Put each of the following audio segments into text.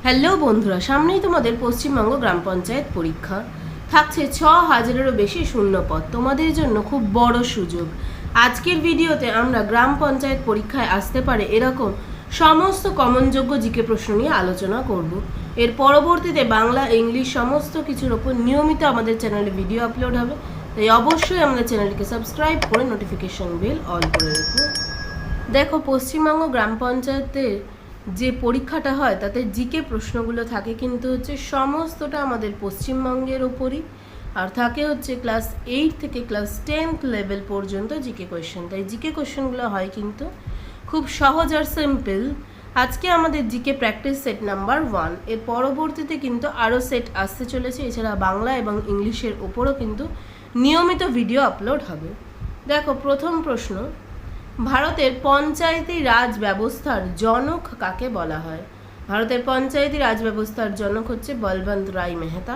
Hello বন্ধুরা, সামনেই তোমাদের পশ্চিমবঙ্গ গ্রাম পঞ্চায়েত পরীক্ষা থাকছে। ৬,০০০-এরও বেশি শূন্যপদ, তোমাদের জন্য খুব বড় সুযোগ। আজকের ভিডিওতে আমরা গ্রাম পঞ্চায়েত পরীক্ষায় আসতে পারে এরকম সমস্ত কমনযোগ্য জিকে প্রশ্ন নিয়ে আলোচনা করব। এর পরবর্তীতে বাংলা, ইংলিশ সমস্ত কিছুর ওপর নিয়মিত আমাদের চ্যানেলে ভিডিও আপলোড হবে, তাই অবশ্যই আমাদের চ্যানেলটিকে সাবস্ক্রাইব করে নোটিফিকেশন বেল অল করে রেখো। দেখো, পশ্চিমবঙ্গ গ্রাম পঞ্চায়েতের যে পরীক্ষাটা হয় তাতে জিকে প্রশ্নগুলো থাকে কিন্তু সমস্তটা আমাদের পশ্চিমবঙ্গের ওপরই, আর থাকে ক্লাস 8 থেকে ক্লাস 10th লেভেল পর্যন্ত জিকে কোয়েশ্চেন। তাই জিকে কোয়েশ্চেনগুলো হয় কিন্তু খুব সহজ আর সিম্পল। আজকে আমাদের জিকে প্র্যাকটিস সেট নাম্বার 1, এর পরবর্তীতে কিন্তু আরও সেট আসতে চলেছে। এছাড়া বাংলা এবং ইংলিশের ওপরও কিন্তু নিয়মিত ভিডিও আপলোড হবে। দেখো, প্রথম প্রশ্ন, ভারতের পঞ্চায়েতি রাজ ব্যবস্থার জনক কাকে বলা হয়? ভারতের পঞ্চায়েতি রাজ ব্যবস্থার জনক হচ্ছে বলবন্ত রায় মেহতা।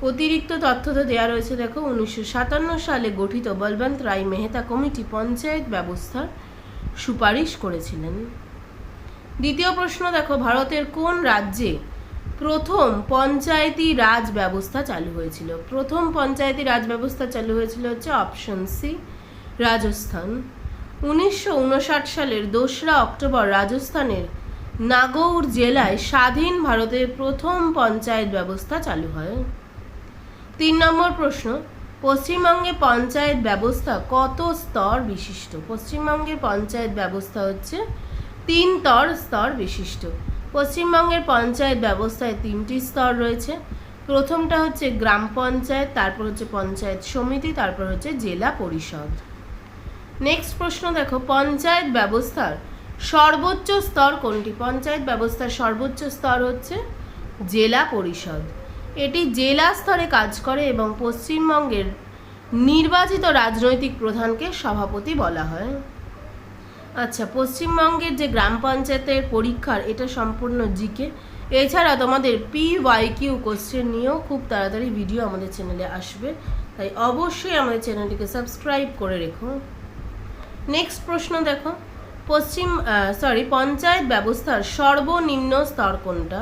অতিরিক্ত তথ্য তো দেওয়া রয়েছে। দেখো, 1957 সালে গঠিত বলবন্ত রায় মেহতা কমিটি পঞ্চায়েত ব্যবস্থার সুপারিশ করেছিলেন। দ্বিতীয় প্রশ্ন, দেখো, ভারতের কোন রাজ্যে প্রথম পঞ্চায়েতি রাজ ব্যবস্থা চালু হয়েছিল? প্রথম পঞ্চায়েতি রাজ ব্যবস্থা চালু হয়েছিল অপশন সি, রাজস্থান। 1959 সালের 2রা অক্টোবর রাজস্থানের নাগৌর জেলায় স্বাধীন ভারতের প্রথম পঞ্চায়েত ব্যবস্থা চালু হয়। 3 নম্বর প্রশ্ন, পশ্চিমবঙ্গে পঞ্চায়েত ব্যবস্থা কত স্তর বিশিষ্ট? পশ্চিমবঙ্গের পঞ্চায়েত ব্যবস্থা 3 স্তর বিশিষ্ট। পশ্চিমবঙ্গের পঞ্চায়েত ব্যবস্থায় 3টি স্তর রয়েছে। প্রথমটা গ্রাম পঞ্চায়েত, তারপর পঞ্চায়েত সমিতি, তারপর জেলা পরিষদ। নেক্সট প্রশ্ন, দেখো, পঞ্চায়েত ব্যবস্থার সর্বোচ্চ স্তর কোনটি? পঞ্চায়েত ব্যবস্থার সর্বোচ্চ স্তর জেলা পরিষদ। এটি জেলা স্তরে কাজ করে এবং পশ্চিমবঙ্গের নির্বাচিত রাজনৈতিক প্রধানকে সভাপতি বলা হয়। আচ্ছা, পশ্চিমবঙ্গের যে গ্রাম পঞ্চায়েতের পরীক্ষার এটা সম্পূর্ণ জিকে। এছাড়া তোমাদের PYQ কোশ্চেন নিয়েও খুব তাড়াতাড়ি ভিডিও আমাদের চ্যানেলে আসবে, তাই অবশ্যই আমাদের চ্যানেলটিকে সাবস্ক্রাইব করে রেখো। নেক্সট প্রশ্ন, দেখো, পঞ্চায়েত ব্যবস্থার সর্বনিম্ন স্তর কোনটা?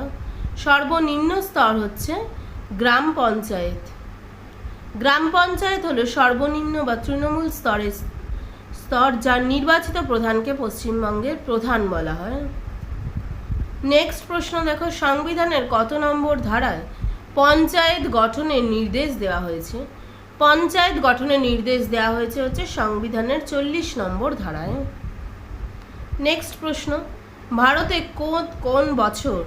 সর্বনিম্ন স্তর গ্রাম পঞ্চায়েত। গ্রাম পঞ্চায়েত হলো সর্বনিম্ন বা তৃণমূল স্তর, যার নির্বাচিত প্রধানকে পশ্চিমবঙ্গের প্রধান বলা হয়। নেক্সট প্রশ্ন, দেখো, সংবিধানের কত নম্বর ধারায় পঞ্চায়েত গঠনের নির্দেশ দেওয়া হয়েছে? পঞ্চায়েত গঠনের নির্দেশ দেওয়া হয়েছে সংবিধানের 40 নম্বর ধারায়। নেক্সট প্রশ্ন, ভারতে কোন বছর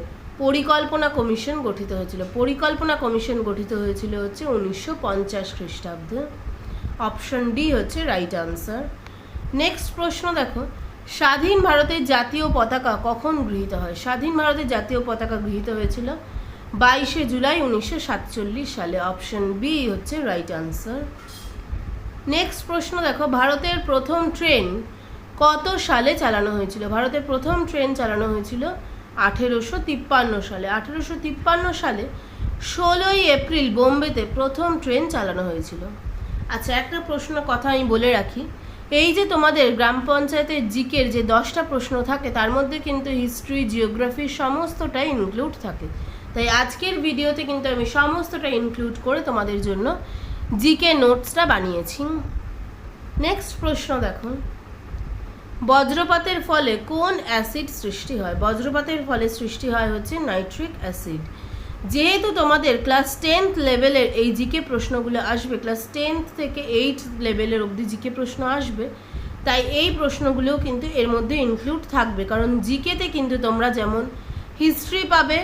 পরিকল্পনা কমিশন গঠিত হয়েছিল? পরিকল্পনা কমিশন গঠিত হয়েছিল 1950 খ্রিস্টাব্দে। Option D right answer. Next প্রশ্ন, দেখো, স্বাধীন ভারতের জাতীয় পতাকা কখন গৃহীত হয়? স্বাধীন ভারতের জাতীয় পতাকা গৃহীত হয়েছিল 22শে জুলাই 1947 সালে। Option B right answer. Next প্রশ্ন, দেখো, ভারতের প্রথম ট্রেন কত সালে চালানো হয়েছিল? ভারতের প্রথম ট্রেন চালানো হয়েছিল 1853 সালে। 1853 সালে 16ই এপ্রিল বোম্বেতে প্রথম ট্রেন চালানো হয়েছিল। আচ্ছা, একটা প্রশ্ন কথা আমি বলে রাখি, এই যে তোমাদের গ্রাম পঞ্চায়েতের জিকের যে 10টা প্রশ্ন থাকে তার মধ্যে কিন্তু হিস্ট্রি, জিওগ্রাফি সমস্তটাই ইনক্লুড থাকে। তাই আজকের ভিডিওতে কিন্তু আমি সমস্তটা ইনক্লুড করে তোমাদের জন্য জিকে নোটসটা বানিয়েছি। নেক্সট প্রশ্ন, দেখো, বজ্রপাতের ফলে কোন অ্যাসিড সৃষ্টি হয়? বজ্রপাতের ফলে সৃষ্টি হয় নাইট্রিক অ্যাসিড। যেহেতু তোমাদের ক্লাস 10th লেভেলের এই জিকে প্রশ্নগুলো আসবে, ক্লাস 10th থেকে 8th লেভেলের অবধি জিকে প্রশ্ন আসবে, তাই এই প্রশ্নগুলোও কিন্তু এর মধ্যে ইনক্লুড থাকবে। কারণ জিকেতে কিন্তু তোমরা যেমন হিস্ট্রি পাবে,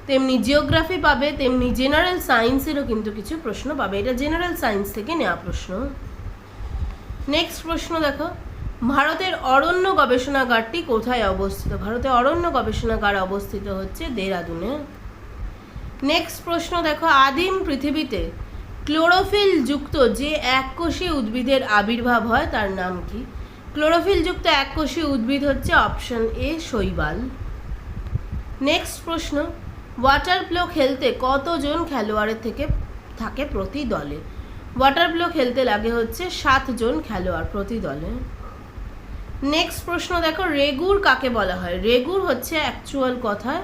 তেমনি জিওগ্রাফি পাবে, তেমনি জেনারেল সায়েন্সেরও কিন্তু কিছু প্রশ্ন পাবে। এটা জেনারেল সায়েন্স থেকে নেওয়া প্রশ্ন। নেক্সট প্রশ্ন, দেখো, ভারতের অরণ্য গবেষণাগারটি কোথায় অবস্থিত? ভারতের অরণ্য গবেষণাগার অবস্থিত দেহরাদুনে। নেক্সট প্রশ্ন, দেখো, আদিম পৃথিবীতে ক্লোরোফিল যুক্ত যে এককোষী উদ্ভিদের আবির্ভাব হয় তার নাম কি? ক্লোরোফিল যুক্ত এককোষী উদ্ভিদ অপশন এ, শৈবাল। নেক্সট প্রশ্ন, ওয়াটার পোলো খেলতে কতজন খেলোয়াড়ের থাকে প্রতি দলে? ওয়াটার পোলো খেলতে লাগে 7 জন খেলোয়াড় প্রতি দলে। নেক্সট প্রশ্ন, দেখো, রেগুর কাকে বলা হয়? রেগুর অ্যাকচুয়াল কথায়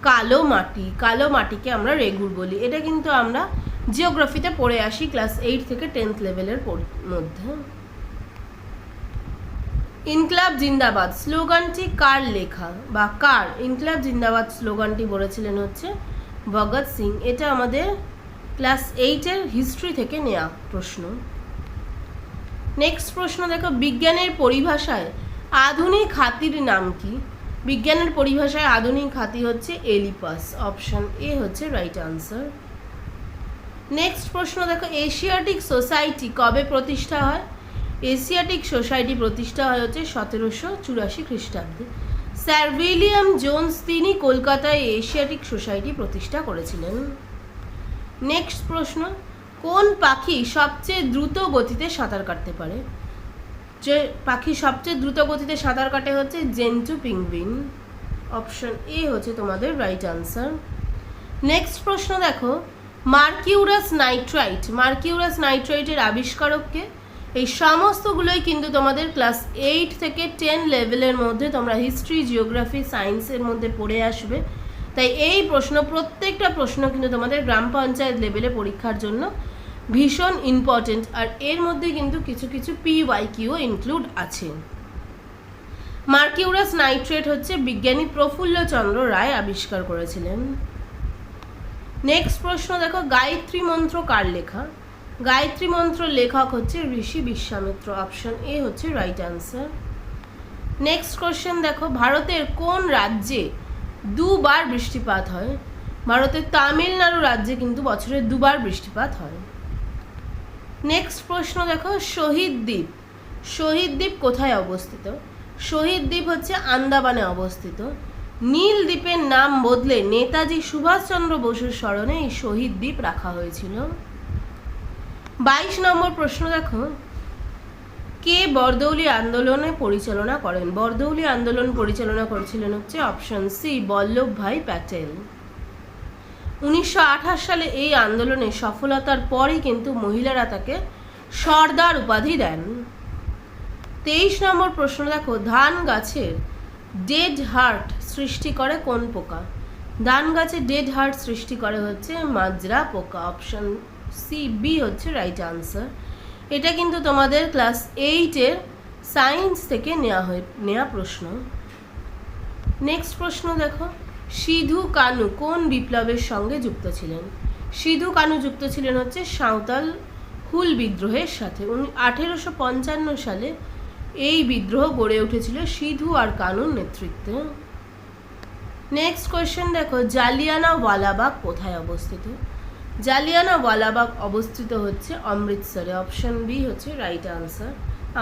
কালো মাটি, কালো মাটিকে আমরা রেগুর বলি। এটা কিন্তু আমরা জিওগ্রাফিতে পড়ে আসি ক্লাস 8 থেকে 10th লেভেলের মধ্যে। ইনকলাব জিন্দাবাদ স্লোগানটি কার লেখা বা কার? ইনকলাব জিন্দাবাদ স্লোগানটি বলেছিলেন হচ্ছে ভগৎ সিং। এটা আমাদের ক্লাস 8-এর হিস্ট্রি থেকে নেওয়া প্রশ্ন। নেক্সট প্রশ্ন দেখো, বিজ্ঞানের পরিভাষায় আধুনিক হাতির নাম কি? বিজ্ঞানের পরিভাষায় আধুনিক হাতি হচ্ছে এলিপাস। অপশন এ হচ্ছে রাইট আনসার। নেক্সট প্রশ্ন দেখো, এশিয়াটিক সোসাইটি কবে প্রতিষ্ঠা হয়? এশিয়াটিক সোসাইটি প্রতিষ্ঠা হয় হচ্ছে 1784 খ্রিস্টাব্দে। স্যার উইলিয়াম জোন্স তিনি কলকাতায় এশিয়াটিক সোসাইটি প্রতিষ্ঠা করেছিলেন। নেক্সট প্রশ্ন, কোন পাখি সবচেয়ে দ্রুত গতিতে সাঁতার কাটতে পারে? যে পাখি সবচেয়ে দ্রুত গতিতে সাঁতার কাটে হচ্ছে জেন্টু পেঙ্গুইন। অপশন এ হচ্ছে তোমাদের রাইট আনসার। নেক্সট প্রশ্ন দেখো, মার্কিউরাস নাইট্রাইট, মার্কিউরাস নাইট্রাইটের আবিষ্কারককে? এই সমস্তগুলোই কিন্তু তোমাদের ক্লাস 8 থেকে 10 লেভেলের মধ্যে তোমরা হিস্ট্রি, জিওগ্রাফি, সায়েন্সের মধ্যে পড়ে আসবে। তাই এই প্রশ্ন, প্রত্যেকটা প্রশ্ন কিন্তু তোমাদের গ্রাম পঞ্চায়েত লেভেলে পরীক্ষার জন্য ভীষণ ইম্পর্টেন্ট। আর এর মধ্যে কিন্তু কিছু কিছু PYQ ইনক্লুড আছে। মার্কিউরাস নাইট্রেট হচ্ছে বিজ্ঞানী প্রফুল্লচন্দ্র রায় আবিষ্কার করেছিলেন। নেক্সট প্রশ্ন দেখো, গায়ত্রী মন্ত্র কার লেখা? গায়ত্রী মন্ত্র লেখক হচ্ছে ঋষি বিশ্বামিত্র। অপশন এ হচ্ছে রাইট আনসার। নেক্সট কোশ্চেন দেখো, ভারতের কোন রাজ্যে দুবার বৃষ্টিপাত হয়? ভারতের তামিলনাড়ু রাজ্যে কিন্তু বছরে দুবার বৃষ্টিপাত হয়। নেক্সট প্রশ্ন দেখো, শহীদ দ্বীপ, শহীদ দ্বীপ কোথায় অবস্থিত? শহীদ দ্বীপ হচ্ছে আন্দামানে অবস্থিত। নীল দ্বীপের নাম বদলে নেতাজি সুভাষচন্দ্র বসুর স্মরণে এই শহীদ দ্বীপ রাখা হয়েছিল। 22 নম্বর প্রশ্ন দেখো, কে বরদৌলি আন্দোলনে পরিচালনা করেন? বরদৌলি আন্দোলন পরিচালনা করেছিলেন হচ্ছে অপশন সি বল্লভভাই প্যাটেল। 1928 সালে এই আন্দোলনের সফলতার পরই কিন্তু মহিলারা তাকে সর্দার উপাধি দেন। 23 নম্বর প্রশ্ন দেখো, ধান গাছের ডেড হার্ট সৃষ্টি করে কোন পোকা? ধান গাছে ডেড হার্ট সৃষ্টি করে হচ্ছে মাজরা পোকা। অপশন সি বি হচ্ছে রাইট আনসার। এটা কিন্তু তোমাদের ক্লাস 8-এর সায়েন্স থেকে নেওয়া প্রশ্ন। নেক্সট প্রশ্ন দেখো, সিধু কানু কোন বিপ্লবের সঙ্গে যুক্ত ছিলেন? সিধু কানু যুক্ত ছিলেন হচ্ছে সাঁওতাল হুল বিদ্রোহের সাথে। 1855 সালে এই বিদ্রোহ গড়ে উঠেছিল সিধু আর কানুর নেতৃত্বে। নেক্সট কোয়েশ্চেন দেখো, জালিয়ানওয়ালাবাগ কোথায় অবস্থিত? জালিয়ানওয়ালাবাগ অবস্থিত হচ্ছে অমৃতসরে। অপশন বি হচ্ছে রাইট আনসার।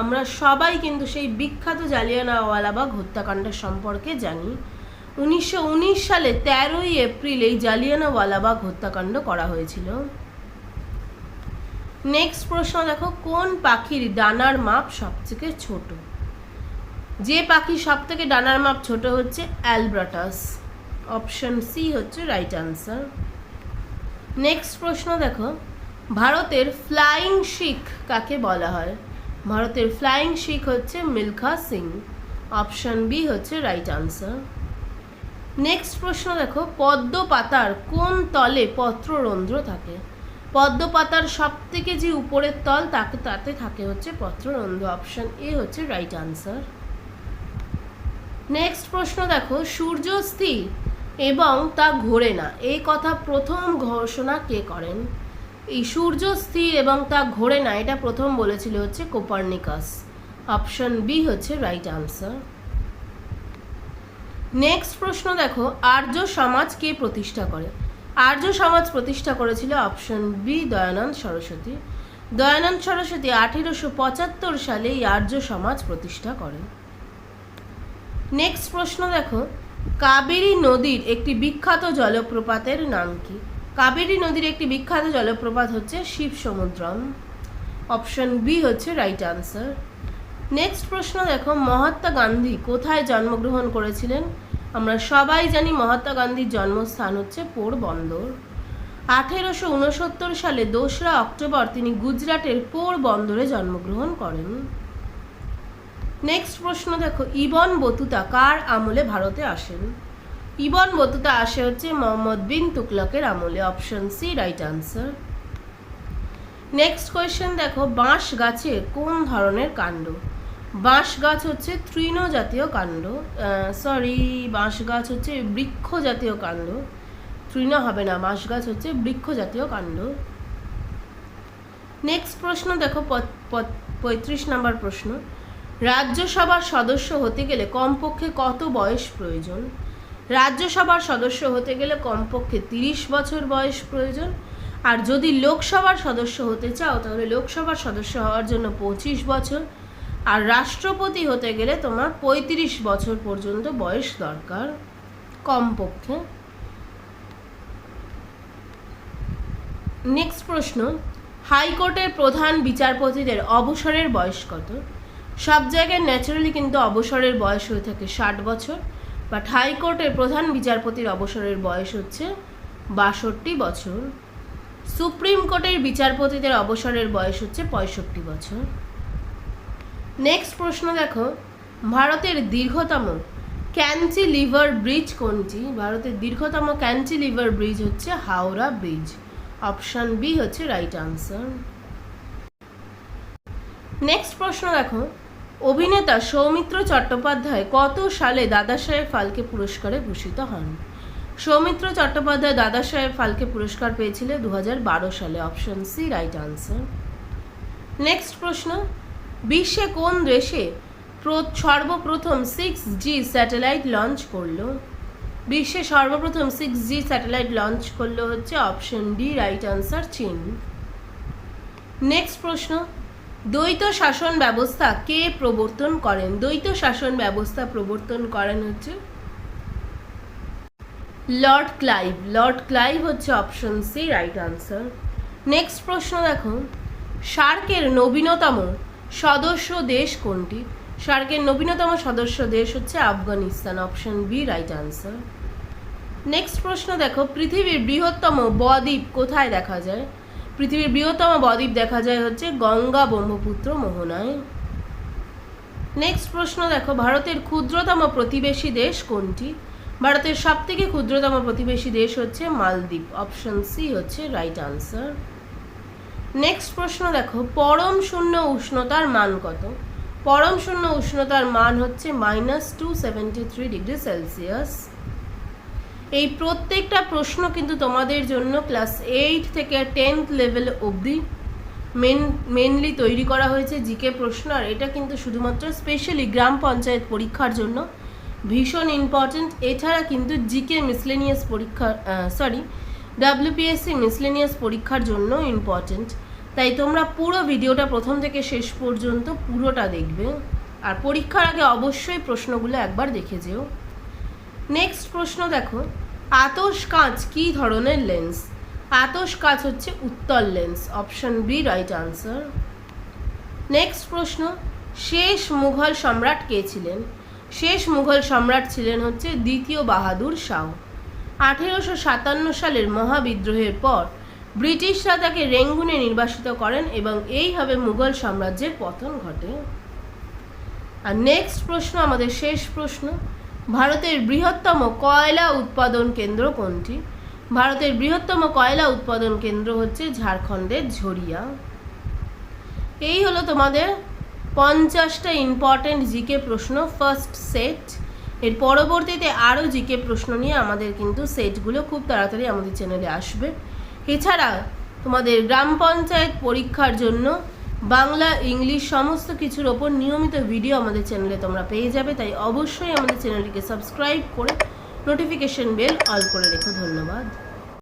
আমরা সবাই কিন্তু সেই বিখ্যাত জালিয়ানওয়ালাবাগ হত্যাকাণ্ড সম্পর্কে জানি। 1919 সালে 13ই এপ্রিল এই জালিয়ানওয়ালাবাগ হত্যাকাণ্ড করা হয়েছিল। নেক্সট প্রশ্ন দেখো, কোন পাখির ডানার মাপ সবথেকে ছোট? যে পাখি সবথেকে ডানার মাপ ছোট হচ্ছে অ্যালব্রাটাস। অপশন সি হচ্ছে রাইট আনসার। নেক্সট প্রশ্ন দেখো, ভারতের ফ্লাইং শিখ কাকে বলা হয়? ভারতের ফ্লাইং শিখ হচ্ছে মিলখা সিং। অপশন বি হচ্ছে রাইট আনসার। নেক্সট প্রশ্ন দেখো, পদ্ম পাতার কোন তলে পত্ররন্ধ্র থাকে? পদ্ম পাতার সব থেকে যে উপরের তল তাতে থাকে হচ্ছে পত্ররন্ধ্র। অপশন এ হচ্ছে রাইট আনসার। নেক্সট প্রশ্ন দেখো, সূর্য স্থির এবং তা ঘোরে না এই কথা প্রথম ঘোষণা কে করেন? এই সূর্য স্থির এবং তা ঘোরে না এটা প্রথম বলেছিল হচ্ছে কোপার্নিকাস। অপশন বি হচ্ছে রাইট আনসার। নেক্সট প্রশ্ন দেখো, আর্য সমাজ কে প্রতিষ্ঠা করে? আর্য সমাজ প্রতিষ্ঠা করেছিল অপশন বি দয়ানন্দ সরস্বতী। দয়ানন্দ সরস্বতী 1875 সালে এই আর্য সমাজ প্রতিষ্ঠা করেন। নেক্সট প্রশ্ন দেখো, কাবেরী নদীর একটি বিখ্যাত জলপ্রপাতের নাম কি? কাবেরী নদীর একটি বিখ্যাত জলপ্রপাত হচ্ছে শিবসমুদ্রম। অপশন বি হচ্ছে রাইট আনসার। নেক্সট প্রশ্ন দেখো, মহাত্মা গান্ধী কোথায় জন্মগ্রহণ করেছিলেন? আমরা সবাই জানি মহাত্মা গান্ধীর জন্মস্থান হচ্ছে পোরবন্দর। 1869 সালে 2রা অক্টোবর তিনি গুজরাটের পোরবন্দরে জন্মগ্রহণ করেন। নেক্সট প্রশ্ন দেখো, ইবন বতুতা কার আমলে ভারতে আসেন? ইবন বতুতা আসে হচ্ছে মোহাম্মদ বিন তুগলকের আমলে, option C right answer. Next question দেখো, বাঁশ গাছের কোন ধরনের কাণ্ড? বাঁশ গাছ হচ্ছে তৃণ জাতীয় কাণ্ড, বাঁশ গাছ হচ্ছে বৃক্ষ জাতীয় কাণ্ড, তৃণ হবে না, বাঁশ গাছ হচ্ছে বৃক্ষ জাতীয় কাণ্ড। নেক্সট প্রশ্ন দেখো, 35 নম্বর প্রশ্ন, রাজ্যসভার সদস্য হতে গেলে কমপক্ষে কত বয়স প্রয়োজন? রাজ্যসভার সদস্য হতে গেলে কমপক্ষে 30 বছর বয়স প্রয়োজন। আর যদি লোকসভার সদস্য হতে চাও তাহলে লোকসভার সদস্য হওয়ার জন্য 25 বছর। আর রাষ্ট্রপতি হতে গেলে তোমার 35 বছর পর্যন্ত বয়স দরকার কমপক্ষে। নেক্সট প্রশ্ন, হাইকোর্টের প্রধান বিচারপতিদের অবসরের বয়স কত? সব জায়গায় ন্যাচারালি কিন্তু অবসরের বয়স হয়ে থাকে 60 বছর, বাট হাইকোর্টের প্রধান বিচারপতির অবসরের বয়স হচ্ছে 62 বছর। সুপ্রিম কোর্টের বিচারপতিদের অবসরের বয়স হচ্ছে 65 বছর। নেক্সট প্রশ্ন দেখো, ভারতের দীর্ঘতম ক্যান্টিলিভার ব্রিজ কোনটি? ভারতের দীর্ঘতম ক্যান্টিলিভার ব্রিজ হচ্ছে হাওড়া ব্রিজ, অপশন বি হচ্ছে রাইট আনসার। নেক্সট প্রশ্ন দেখো, অভিনেতা সৌমিত্র চট্টোপাধ্যায় কত সালে দাদাসাহেব ফালকে পুরস্কারে ভূষিত হন? সৌমিত্র চট্টোপাধ্যায় দাদাসাহেব ফালকে পুরস্কার পেয়েছিলেন 2012 সালে, option C right answer. Next প্রশ্ন, বিশ্বে কোন দেশে সর্বপ্রথম 6G স্যাটেলাইট লঞ্চ করলো? বিশ্বে সর্বপ্রথম 6G স্যাটেলাইট লঞ্চ করলো হচ্ছে অপশন ডি রাইট আনসার, চীন। নেক্সট প্রশ্ন, দ্বৈত শাসন ব্যবস্থা কে প্রবর্তন করেন? দ্বৈত শাসন ব্যবস্থা প্রবর্তন করেন হচ্ছে লর্ড ক্লাইভ। লর্ড ক্লাইভ হচ্ছে option C right answer. Next প্রশ্ন দেখো, সার্কের নবীনতম সদস্য দেশ কোনটি? সার্কের নবীনতম সদস্য দেশ হচ্ছে Afghanistan, option B right answer. Next প্রশ্ন দেখো, পৃথিবীর বৃহত্তম বদ্বীপ কোথায় দেখা যায়? পৃথিবীর বৃহত্তম বদ্বীপ দেখা যায় হচ্ছে গঙ্গা ব্রহ্মপুত্র মোহনায়। নেক্সট প্রশ্ন দেখো, ভারতের ক্ষুদ্রতম প্রতিবেশী দেশ কোনটি? ভারতের সবথেকে ক্ষুদ্রতম প্রতিবেশী দেশ হচ্ছে মালদ্বীপ, অপশন সি হচ্ছে রাইট আনসার। নেক্সট প্রশ্ন দেখো, পরম শূন্য উষ্ণতার মান কত? পরম শূন্য উষ্ণতার মান হচ্ছে -273 ডিগ্রি সেলসিয়াস। এই প্রত্যেকটা প্রশ্ন কিন্তু তোমাদের জন্য ক্লাস 8 থেকে 10th লেভেল অবধি মেনলি তৈরি করা হয়েছে জিকে প্রশ্ন। আর এটা কিন্তু শুধুমাত্র স্পেশালি গ্রাম পঞ্চায়েত পরীক্ষার জন্য ভীষণ ইম্পর্টেন্ট। এছাড়া কিন্তু জিকে মিসলেনিয়াস পরীক্ষা WPSC মিসলেনিয়াস পরীক্ষার জন্য ইম্পর্টেন্ট। তাই তোমরা পুরো ভিডিওটা প্রথম থেকে শেষ পর্যন্ত পুরোটা দেখবে। আর পরীক্ষার আগে অবশ্যই প্রশ্নগুলো একবার দেখে যেও। নেক্সট প্রশ্ন দেখো, আতশ কাঁচ কী ধরনের লেন্স? আতশ কাঁচ হচ্ছে উত্তল lens, option B right answer. Next প্রশ্ন, শেষ মুঘল সম্রাট কে ছিলেন? শেষ মুঘল সম্রাট ছিলেন হচ্ছে দ্বিতীয় বাহাদুর শাহ। 1857 সালের মহাবিদ্রোহের পর ব্রিটিশরা তাকে রেঙ্গুনে নির্বাসিত করেন এবং এইভাবে মুঘল সাম্রাজ্যের পতন ঘটে। আর নেক্সট প্রশ্ন, আমাদের শেষ প্রশ্ন, ভারতের বৃহত্তম কয়লা উৎপাদন কেন্দ্র কোনটি? ভারতের বৃহত্তম কয়লা উৎপাদন কেন্দ্র হচ্ছে ঝাড়খণ্ডের ঝরিয়া। এই হলো তোমাদের 50টা ইম্পর্টেন্ট জিকে প্রশ্ন ফার্স্ট সেট। এর পরবর্তীতে আরও জিকে প্রশ্ন নিয়ে আমাদের কিন্তু সেটগুলো খুব তাড়াতাড়ি আমাদের চ্যানেলে আসবে। এছাড়া তোমাদের গ্রাম পঞ্চায়েত পরীক্ষার জন্য বাংলা ইংলিশ সমস্ত কিছুর ওপর নিয়মিত ভিডিও আমাদের চ্যানেলে তোমরা পেয়ে যাবে। তাই অবশ্যই আমাদের চ্যানেলটিকে সাবস্ক্রাইব করে নোটিফিকেশন বেল অল করে রেখো। ধন্যবাদ।